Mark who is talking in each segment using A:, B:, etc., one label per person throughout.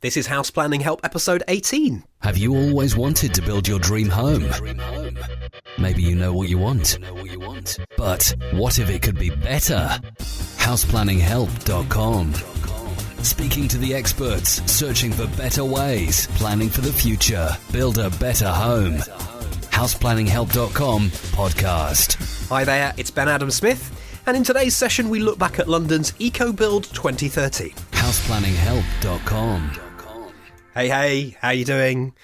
A: This is House Planning Help episode 18.
B: Have you always wanted to build your dream home? Maybe you know what you want. But what if it could be better? HousePlanningHelp.com. Speaking to the experts, searching for better ways, planning for the future, build a better home. HousePlanningHelp.com podcast.
A: Hi there, it's Ben Adam Smith, and in today's session we look back at London's Ecobuild 2030.
B: HousePlanningHelp.com.
A: Hey, how you doing?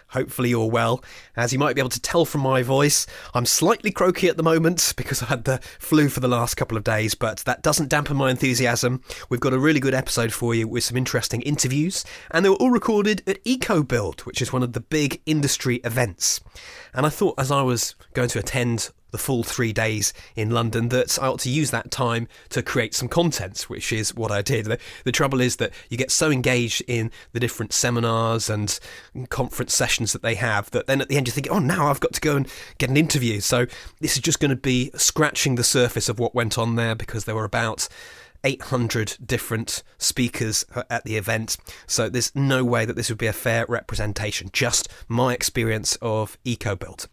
A: Hopefully you're well. As you might be able to tell from my voice, I'm slightly croaky at the moment because I had the flu for the last couple of days, but that doesn't dampen my enthusiasm. We've got a really good episode for you with some interesting interviews, and they were all recorded at Ecobuild, which is one of the big industry events. And I thought as I was going to attend the full 3 days in London that I ought to use that time to create some content, which is what I did. The trouble is that you get so engaged in the different seminars and conference sessions that they have that then at the end you think, oh, now I've got to go and get an interview. So this is just going to be scratching the surface of what went on there, because there were about 800 different speakers at the event. So there's no way that this would be a fair representation, just my experience of Ecobuild.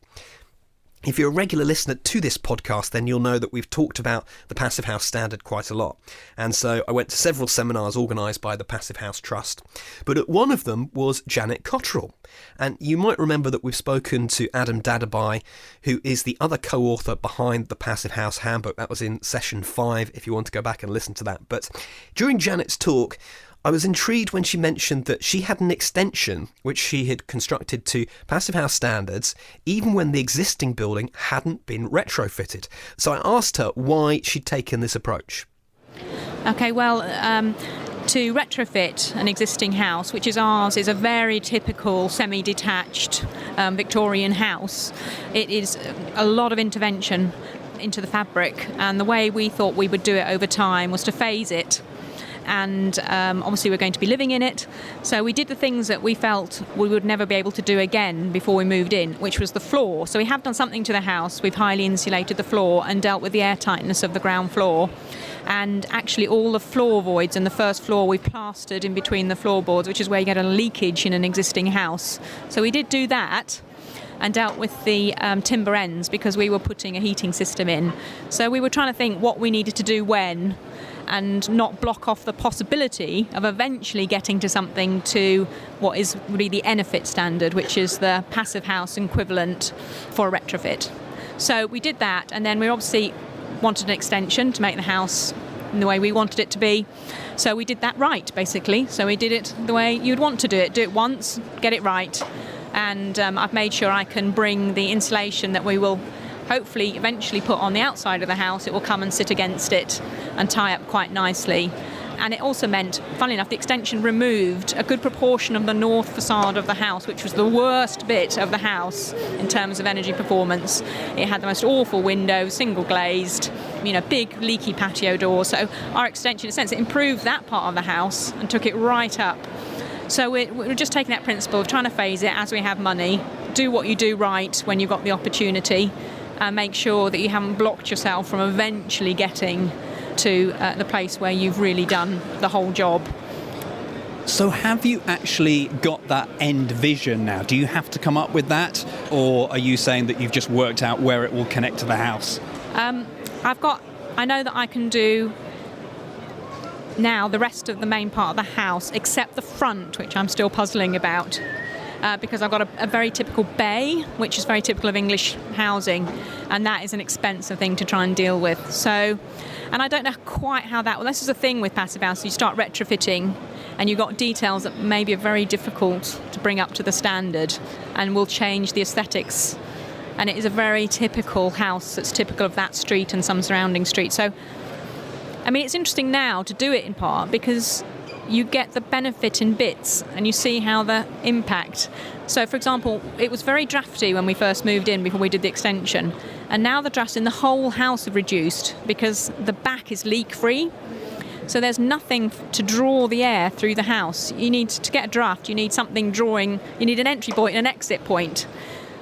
A: If you're a regular listener to this podcast, then you'll know that we've talked about the Passive House Standard quite a lot. And so I went to several seminars organised by the Passive House Trust. But at one of them was Janet Cottrell. And you might remember that we've spoken to Adam Dadabai, who is the other co-author behind the Passive House Handbook. That was in session 5, if you want to go back and listen to that. But during Janet's talk, I was intrigued when she mentioned that she had an extension which she had constructed to Passive House standards even when the existing building hadn't been retrofitted. So I asked her why she'd taken this approach.
C: Okay, well, to retrofit an existing house, which is ours, is a very typical semi-detached Victorian house. It is a lot of intervention into the fabric, and the way we thought we would do it over time was to phase it. And obviously we're going to be living in it, so we did the things that we felt we would never be able to do again before we moved in, which was the floor. So we have done something to the house. We've highly insulated the floor and dealt with the airtightness of the ground floor, and actually all the floor voids in the first floor we've plastered in between the floorboards, which is where you get a leakage in an existing house. So we did do that and dealt with the timber ends because we were putting a heating system in. So we were trying to think what we needed to do when, and not block off the possibility of eventually getting to something to what is really the ENEFIT standard, which is the passive house equivalent for a retrofit. So we did that, and then we obviously wanted an extension to make the house in the way we wanted it to be. So we did that right, basically. So we did it the way you'd want to do it. Do it once, get it right. And I've made sure I can bring the insulation that we will hopefully eventually put on the outside of the house. It will come and sit against it and tie up quite nicely. And it also meant, funnily enough, the extension removed a good proportion of the north facade of the house, which was the worst bit of the house in terms of energy performance. It had the most awful windows, single glazed, big leaky patio doors. So our extension, in a sense, it improved that part of the house and took it right up. So we're just taking that principle of trying to phase it as we have money, do what you do right when you've got the opportunity, and make sure that you haven't blocked yourself from eventually getting to the place where you've really done the whole job.
D: So have you actually got that end vision now? Do you have to come up with that, or are you saying that you've just worked out where it will connect to the house?
C: I know that I can do now the rest of the main part of the house, except the front, which I'm still puzzling about. Because I've got a very typical bay, which is very typical of English housing, and that is an expensive thing to try and deal with. So, and I don't know quite how that. Well, this is the thing with passive house. You start retrofitting, and you've got details that maybe are very difficult to bring up to the standard, and will change the aesthetics. And it is a very typical house that's typical of that street and some surrounding street. So, I mean, it's interesting now to do it in part because you get the benefit in bits and you see how the impact. So, for example, it was very drafty when we first moved in before we did the extension, and now the drafts in the whole house have reduced because the back is leak-free. So there's nothing to draw the air through the house. You need to get a draft, you need something drawing, you need an entry point and an exit point.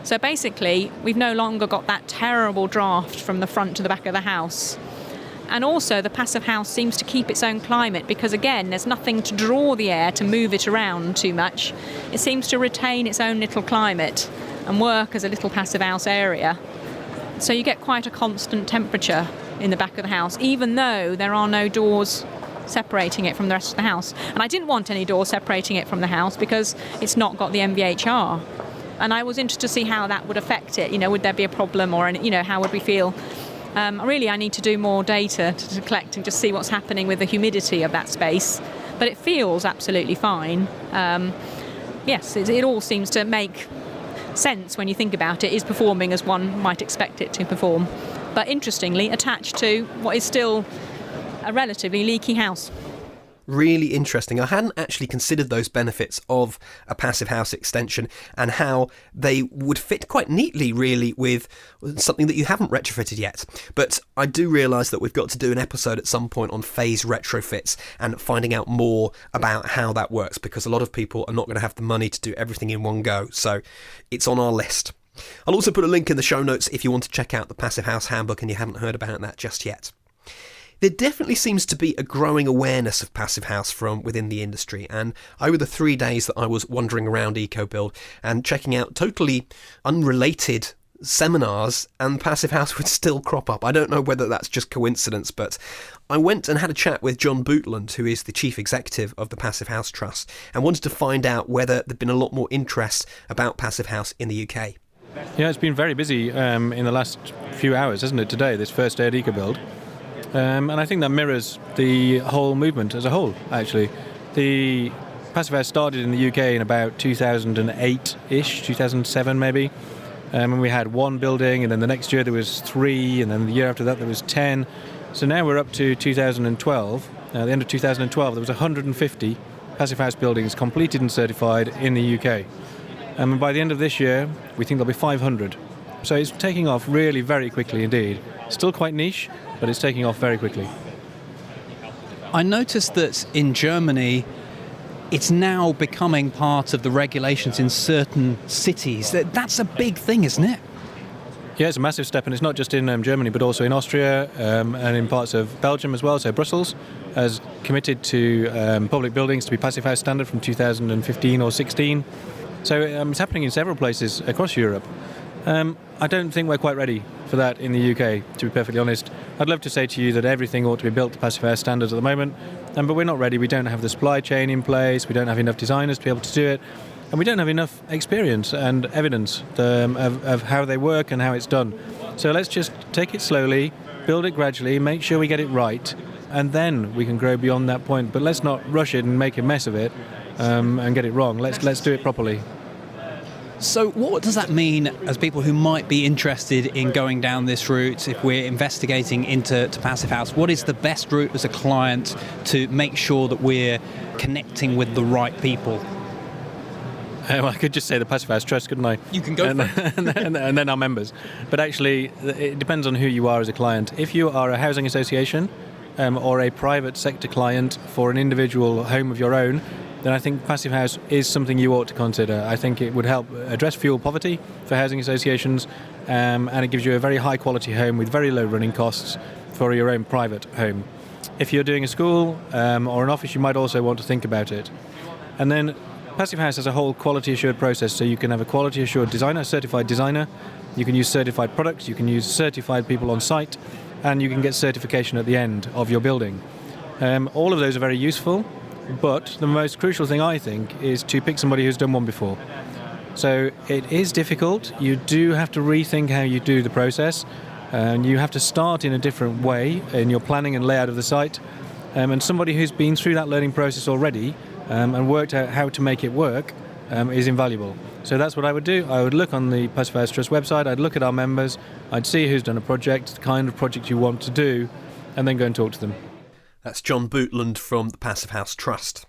C: So basically, we've no longer got that terrible draft from the front to the back of the house. And also the passive house seems to keep its own climate because, again, there's nothing to draw the air to move it around too much. It seems to retain its own little climate and work as a little passive house area. So you get quite a constant temperature in the back of the house, even though there are no doors separating it from the rest of the house. And I didn't want any doors separating it from the house because it's not got the MVHR. And I was interested to see how that would affect it. Would there be a problem, or how would we feel? Really, I need to do more data to collect and just see what's happening with the humidity of that space. But it feels absolutely fine. Yes, it all seems to make sense when you think about it. Is performing as one might expect it to perform. But interestingly, attached to what is still a relatively leaky house.
A: Really interesting. I hadn't actually considered those benefits of a passive house extension and how they would fit quite neatly, really, with something that you haven't retrofitted yet. But I do realise that we've got to do an episode at some point on phase retrofits and finding out more about how that works, because a lot of people are not going to have the money to do everything in one go. So it's on our list. I'll also put a link in the show notes if you want to check out the Passive House Handbook and you haven't heard about that just yet. There definitely seems to be a growing awareness of Passive House from within the industry, and over the 3 days that I was wandering around Ecobuild and checking out totally unrelated seminars, and Passive House would still crop up. I don't know whether that's just coincidence, but I went and had a chat with John Bootland, who is the Chief Executive of the Passive House Trust, and wanted to find out whether there'd been a lot more interest about Passive House in the UK.
E: Yeah, it's been very busy in the last few hours, hasn't it, today, this first day at Ecobuild. And I think that mirrors the whole movement as a whole, actually. The Passive House started in the UK in about 2008-ish, 2007 maybe. And we had one building, and then the next year there was 3, and then the year after that there was 10. So now we're up to 2012. At the end of 2012 there was 150 Passive House buildings completed and certified in the UK. And by the end of this year we think there'll be 500. So it's taking off really very quickly indeed. Still quite niche, but it's taking off very quickly.
D: I noticed that in Germany, it's now becoming part of the regulations in certain cities. That's a big thing, isn't it?
E: Yeah, it's a massive step, and it's not just in Germany, but also in Austria and in parts of Belgium as well. So Brussels has committed to public buildings to be Passive House standard from 2015 or 16. So it's happening in several places across Europe. I don't think we're quite ready for that in the UK, to be perfectly honest. I'd love to say to you that everything ought to be built to Passive House standards at the moment, but we're not ready. We don't have the supply chain in place, we don't have enough designers to be able to do it, and we don't have enough experience and evidence of how they work and how it's done. So let's just take it slowly, build it gradually, make sure we get it right, and then we can grow beyond that point. But let's not rush it and make a mess of it and get it wrong. Let's do it properly.
D: So what does that mean as people who might be interested in going down this route, if we're investigating into Passive House? What is the best route as a client to make sure that we're connecting with the right people?
E: Well, I could just say the Passive House Trust, couldn't I?
D: You can go for it.
E: and then our members. But actually, it depends on who you are as a client. If you are a housing association or a private sector client for an individual home of your own, then I think Passive House is something you ought to consider. I think it would help address fuel poverty for housing associations, and it gives you a very high quality home with very low running costs for your own private home. If you're doing a school or an office, you might also want to think about it. And then Passive House has a whole quality assured process, so you can have a quality assured designer, certified designer, you can use certified products, you can use certified people on site, and you can get certification at the end of your building. All of those are very useful. But the most crucial thing, I think, is to pick somebody who's done one before. So it is difficult. You do have to rethink how you do the process, and you have to start in a different way in your planning and layout of the site. And somebody who's been through that learning process already and worked out how to make it work is invaluable. So that's what I would do. I would look on the Passive House Trust website, I'd look at our members, I'd see who's done a project, the kind of project you want to do, and then go and talk to them.
A: That's John Bootland from the Passive House Trust.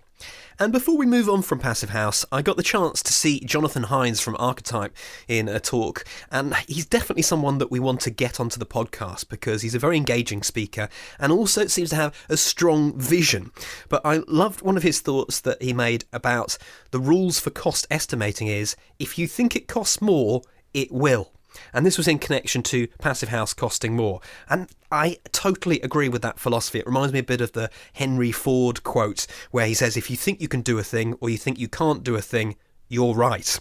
A: And before we move on from Passive House, I got the chance to see Jonathan Hines from Archetype in a talk, and he's definitely someone that we want to get onto the podcast because he's a very engaging speaker and also seems to have a strong vision. But I loved one of his thoughts that he made about the rules for cost estimating is, if you think it costs more, it will. And this was in connection to Passive House costing more. And I totally agree with that philosophy. It reminds me a bit of the Henry Ford quote, where he says, if you think you can do a thing or you think you can't do a thing, you're right.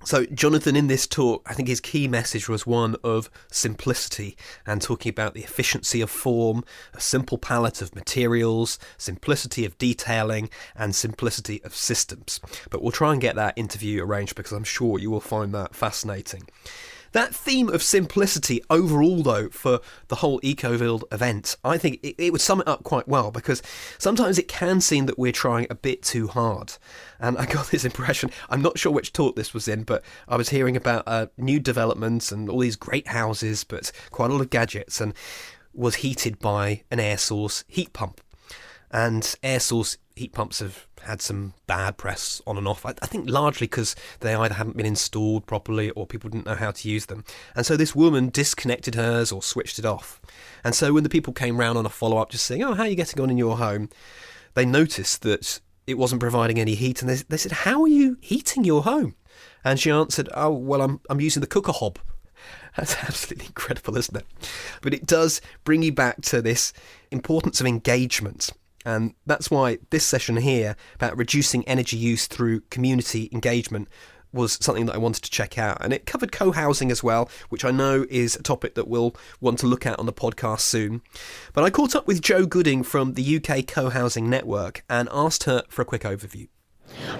A: So Jonathan, in this talk, I think his key message was one of simplicity and talking about the efficiency of form, a simple palette of materials, simplicity of detailing and simplicity of systems. But we'll try and get that interview arranged because I'm sure you will find that fascinating. That theme of simplicity overall, though, for the whole Ecobuild event, I think it would sum it up quite well, because sometimes it can seem that we're trying a bit too hard. And I got this impression, I'm not sure which talk this was in, but I was hearing about new developments and all these great houses, but quite a lot of gadgets, and was heated by an air source heat pump. And air source heat pumps have had some bad press on and off. I think largely because they either haven't been installed properly or people didn't know how to use them. And so this woman disconnected hers or switched it off. And so when the people came round on a follow-up just saying, oh, how are you getting on in your home? They noticed that it wasn't providing any heat. And they said, how are you heating your home? And she answered, oh, well, I'm using the cooker hob. That's absolutely incredible, isn't it? But it does bring you back to this importance of engagement. And that's why this session here about reducing energy use through community engagement was something that I wanted to check out. And it covered co-housing as well, which I know is a topic that we'll want to look at on the podcast soon. But I caught up with Jo Gooding from the UK Co-housing Network and asked her for a quick overview.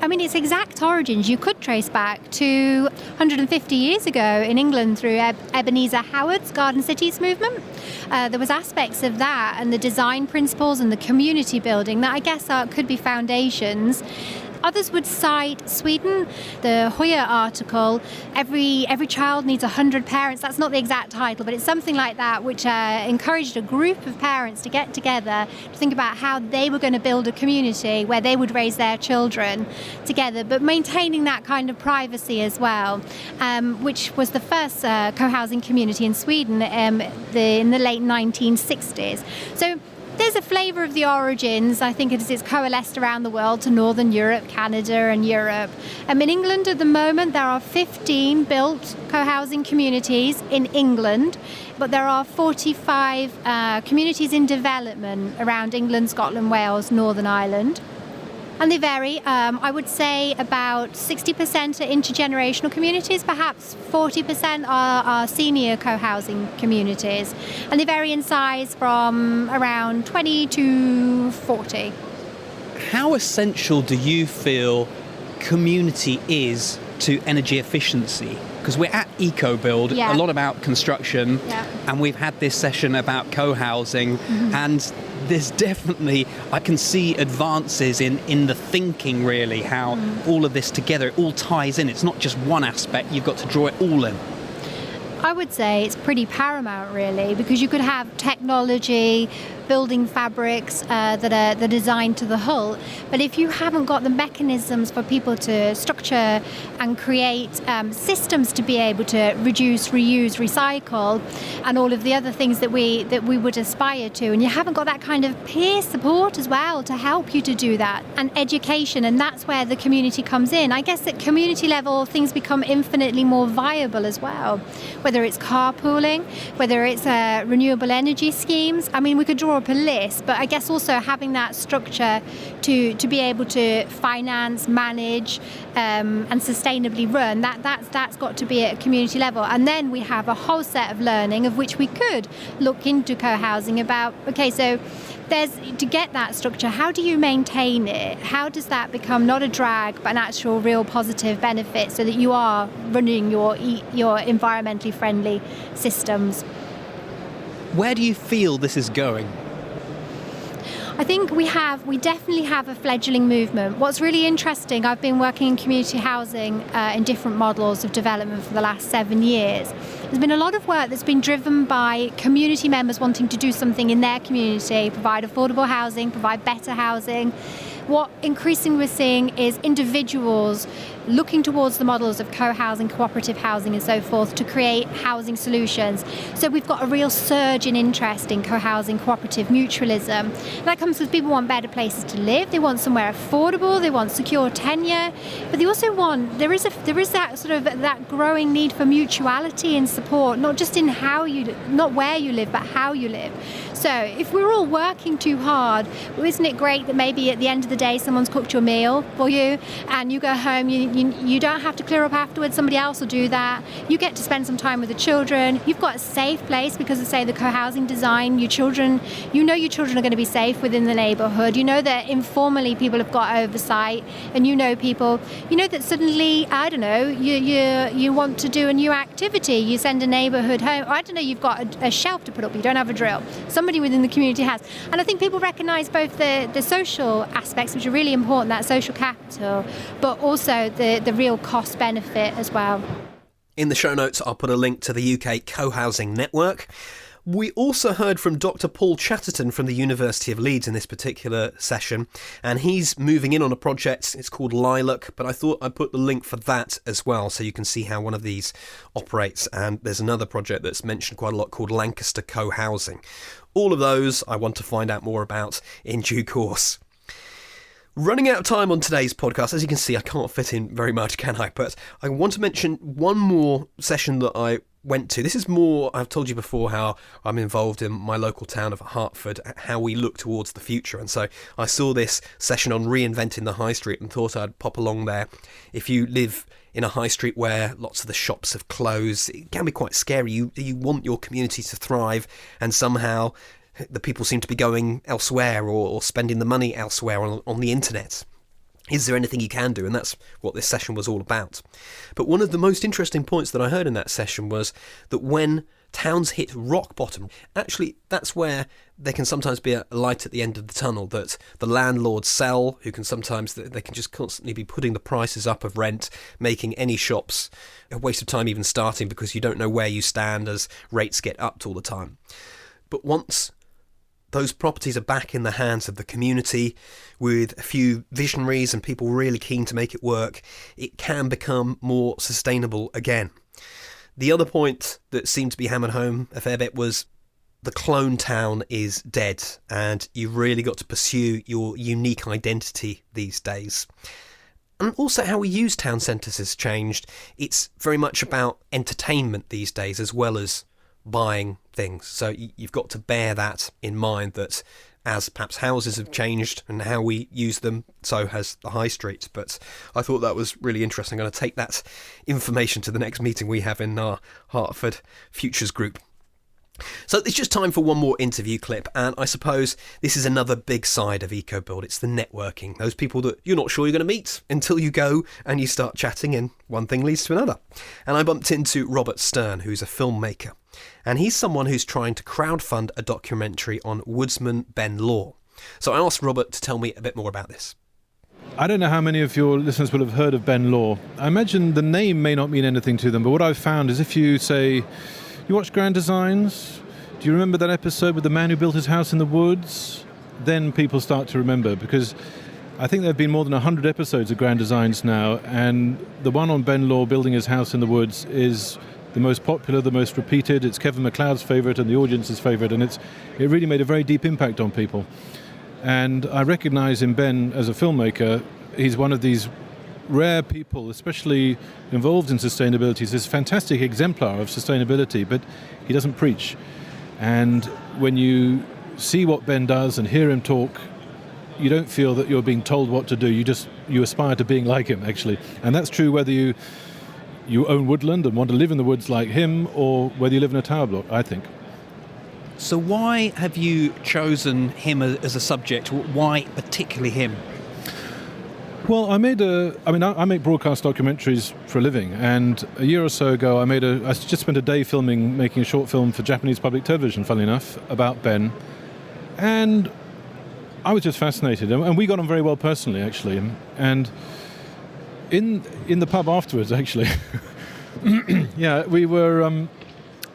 F: I mean, its exact origins you could trace back to 150 years ago in England through Ebenezer Howard's Garden Cities movement. There was aspects of that and the design principles and the community building that I guess could be foundations. Others would cite Sweden, the Hoyer article, every child needs 100 parents. That's not the exact title, but it's something like that, which encouraged a group of parents to get together to think about how they were going to build a community where they would raise their children together, but maintaining that kind of privacy as well, which was the first co-housing community in Sweden in the late 1960s. So there's a flavour of the origins. I think it's coalesced around the world to Northern Europe, Canada and Europe. In England at the moment there are 15 built co-housing communities in England, but there are 45 communities in development around England, Scotland, Wales, Northern Ireland. And they vary. I would say about 60% are intergenerational communities, perhaps 40% are senior co-housing communities. And they vary in size from around 20 to 40.
D: How essential do you feel community is to energy efficiency? Because we're at Ecobuild, a lot about construction, and we've had this session about co-housing, and there's definitely, I can see advances in the thinking really, how all of this together, it all ties in. It's not just one aspect, you've got to draw it all in.
F: I would say it's pretty paramount really, because you could have technology, building fabrics that are designed to the hull, but if you haven't got the mechanisms for people to structure and create systems to be able to reduce, reuse, recycle and all of the other things that we would aspire to, and you haven't got that kind of peer support as well to help you to do that, and education, and that's where the community comes in. I guess at community level things become infinitely more viable as well, whether it's carpooling, whether it's renewable energy schemes. I mean, we could draw up a list, but I guess also having that structure to be able to finance, manage and sustainably run, that's got to be at a community level. And then we have a whole set of learning of which we could look into co-housing about, okay, so there's, to get that structure, how do you maintain it? How does that become not a drag but an actual real positive benefit so that you are running your environmentally friendly systems?
D: Where do you feel this is going?
F: I think we definitely have a fledgling movement. What's really interesting, I've been working in community housing in different models of development for the last 7 years. There's been a lot of work that's been driven by community members wanting to do something in their community, provide affordable housing, provide better housing. What increasingly we're seeing is individuals looking towards the models of co-housing, cooperative housing and so forth to create housing solutions. So we've got a real surge in interest in co-housing, cooperative mutualism. That comes because people want better places to live, they want somewhere affordable, they want secure tenure, but they also want, there is that sort of that growing need for mutuality and support, not just in not where you live, but how you live. So if we're all working too hard, well, isn't it great that maybe at the end of the day someone's cooked you a meal for you and you go home, you don't have to clear up afterwards, somebody else will do that. You get to spend some time with the children. You've got a safe place because of, say, the co-housing design. Your children are going to be safe within the neighbourhood. You know that informally people have got oversight, and you know that suddenly, I don't know, you want to do a new activity. You send a neighbourhood home. Or I don't know, you've got a shelf to put up. You don't have a drill. Somebody within the community has. And I think people recognise both the social aspects, which are really important, that social capital, but also the real cost benefit as well.
A: In the show notes, I'll put a link to the UK Co-Housing Network. We also heard from Dr. Paul Chatterton from the University of Leeds in this particular session, and he's moving in on a project. It's called Lilac, but I thought I'd put the link for that as well so you can see how one of these operates. And there's another project that's mentioned quite a lot called Lancaster Co-Housing. All of those I want to find out more about in due course. Running out of time on today's podcast. As you can see, I can't fit in very much, can I? But I want to mention one more session that I went to. This is more, I've told you before how I'm involved in my local town of Hertford, how we look towards the future. And so I saw this session on reinventing the high street and thought I'd pop along there. If you live in a high street where lots of the shops have closed, it can be quite scary. You want your community to thrive, and somehow the people seem to be going elsewhere or spending the money elsewhere on the internet. Is there anything you can do? And that's what this session was all about. But one of the most interesting points that I heard in that session was that when towns hit rock bottom, actually that's where there can sometimes be a light at the end of the tunnel, that the landlords sell, who can sometimes, they can just constantly be putting the prices up of rent, making any shops a waste of time even starting because you don't know where you stand as rates get upped all the time. But once those properties are back in the hands of the community with a few visionaries and people really keen to make it work, it can become more sustainable again. The other point that seemed to be hammered home a fair bit was the clone town is dead, and you've really got to pursue your unique identity these days. And also how we use town centres has changed. It's very much about entertainment these days as well as buying things. So you've got to bear that in mind, that as perhaps houses have changed and how we use them, so has the high street. But I thought that was really interesting. I'm going to take that information to the next meeting we have in our Hertford Futures group. So it's just time for one more interview clip, and I suppose this is another big side of Ecobuild. It's the networking, those people that you're not sure you're going to meet until you go and you start chatting and one thing leads to another. And I bumped into Robert Stern, who's a filmmaker, and he's someone who's trying to crowdfund a documentary on woodsman Ben Law. So I asked Robert to tell me a bit more about this.
G: I don't know how many of your listeners will have heard of Ben Law. I imagine the name may not mean anything to them, but what I've found is if you say, you watch Grand Designs? Do you remember that episode with the man who built his house in the woods? Then people start to remember, because I think there have been more than 100 episodes of Grand Designs now, and the one on Ben Law building his house in the woods is the most popular, the most repeated. It's Kevin MacLeod's favourite and the audience's favourite, and it really made a very deep impact on people. And I recognise in Ben as a filmmaker, he's one of these rare people, especially involved in sustainability. He's this fantastic exemplar of sustainability, but he doesn't preach. And when you see what Ben does and hear him talk, you don't feel that you're being told what to do. You aspire to being like him, actually. And that's true whether you own woodland and want to live in the woods like him, or whether you live in a tower block, I think.
D: So why have you chosen him as a subject? Why particularly him?
G: Well, I make broadcast documentaries for a living, and a year or so ago I just spent a day making a short film for Japanese public television, funnily enough, about Ben, and I was just fascinated, and we got on very well personally, actually, and in the pub afterwards, actually, yeah, we were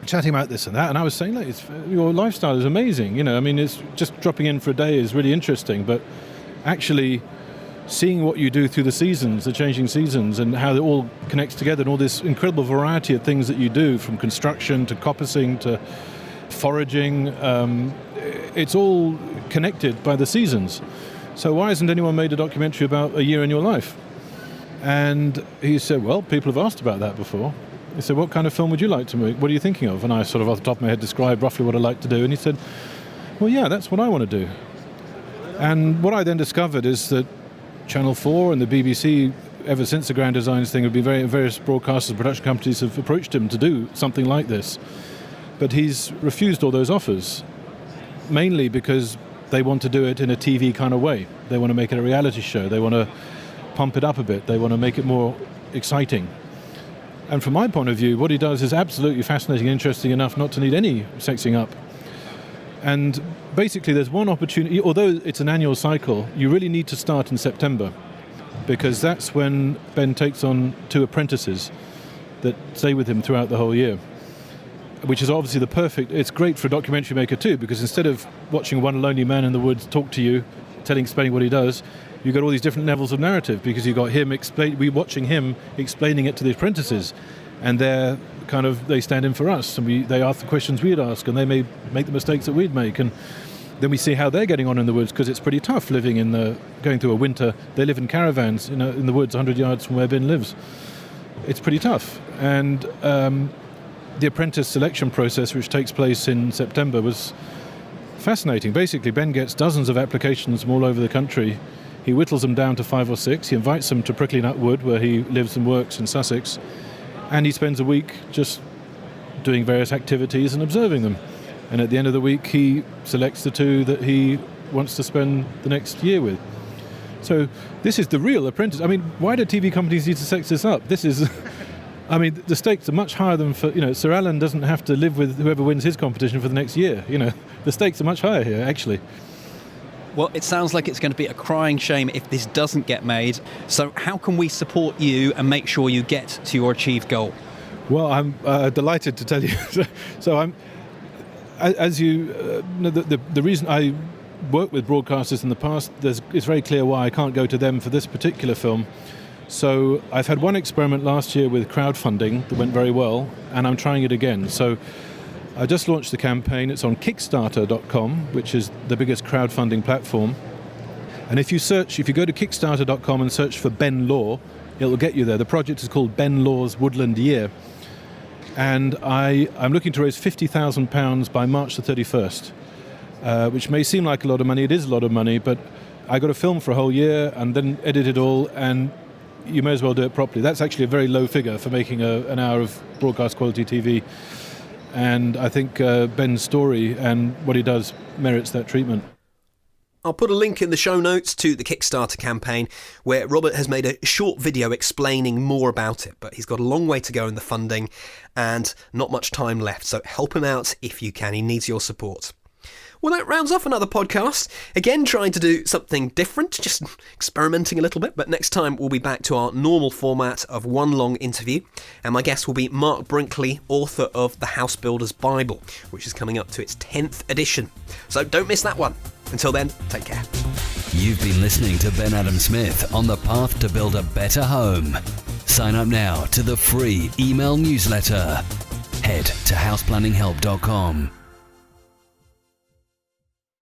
G: chatting about this and that, and I was saying, like, your lifestyle is amazing, it's just dropping in for a day is really interesting, but actually seeing what you do through the seasons, the changing seasons, and how it all connects together, and all this incredible variety of things that you do, from construction to coppicing to foraging, it's all connected by the seasons. So why hasn't anyone made a documentary about a year in your life? And he said, well, people have asked about that before. He said, what kind of film would you like to make? What are you thinking of? And I sort of off the top of my head described roughly what I'd like to do. And he said, well, yeah, that's what I want to do. And what I then discovered is that Channel 4 and the BBC, ever since the Grand Designs thing, various broadcasters and production companies have approached him to do something like this. But he's refused all those offers, mainly because they want to do it in a TV kind of way. They want to make it a reality show. They want to pump it up a bit. They want to make it more exciting. And from my point of view, what he does is absolutely fascinating and interesting enough not to need any sexing up. And basically there's one opportunity, although it's an annual cycle, you really need to start in September, because that's when Ben takes on 2 apprentices that stay with him throughout the whole year, which is obviously it's great for a documentary maker too, because instead of watching one lonely man in the woods talk to you, explaining what he does, you've got all these different levels of narrative, because you've got him we're watching him explaining it to the apprentices, and they stand in for us, and they ask the questions we'd ask, and they may make the mistakes that we'd make, and then we see how they're getting on in the woods, because it's pretty tough going through a winter. They live in caravans in the woods 100 yards from where Ben lives. It's pretty tough. And the apprentice selection process, which takes place in September, was fascinating. Basically, Ben gets dozens of applications from all over the country. He whittles them down to 5 or 6. He invites them to Prickly Nut Wood, where he lives and works in Sussex, and he spends a week just doing various activities and observing them. And at the end of the week, he selects the 2 that he wants to spend the next year with. So this is the real apprentice. I mean, why do TV companies need to sex this up? This is... I mean, the stakes are much higher than Sir Alan doesn't have to live with whoever wins his competition for the next year. The stakes are much higher here, actually.
D: Well, it sounds like it's going to be a crying shame if this doesn't get made. So how can we support you and make sure you get to your achieved goal?
G: Well, I'm delighted to tell you. So I'm, as you know, the reason I worked with broadcasters in the past, it's very clear why I can't go to them for this particular film. So I've had one experiment last year with crowdfunding that went very well, and I'm trying it again. So I just launched the campaign. It's on Kickstarter.com, which is the biggest crowdfunding platform. And if you go to Kickstarter.com and search for Ben Law, it'll get you there. The project is called Ben Law's Woodland Year. And I'm looking to raise £50,000 by March the 31st, which may seem like a lot of money. It is a lot of money, but I got to film for a whole year and then edit it all, and you may as well do it properly. That's actually a very low figure for making an hour of broadcast quality TV. And I think Ben's story and what he does merits that treatment.
A: I'll put a link in the show notes to the Kickstarter campaign, where Robert has made a short video explaining more about it, but he's got a long way to go in the funding and not much time left, so help him out if you can. He needs your support. Well, that rounds off another podcast. Again, trying to do something different, just experimenting a little bit, but next time we'll be back to our normal format of one long interview, and my guest will be Mark Brinkley, author of The House Builder's Bible, which is coming up to its 10th edition. So don't miss that one. Until then, take care.
B: You've been listening to Ben Adam Smith on the path to build a better home. Sign up now to the free email newsletter. Head to houseplanninghelp.com.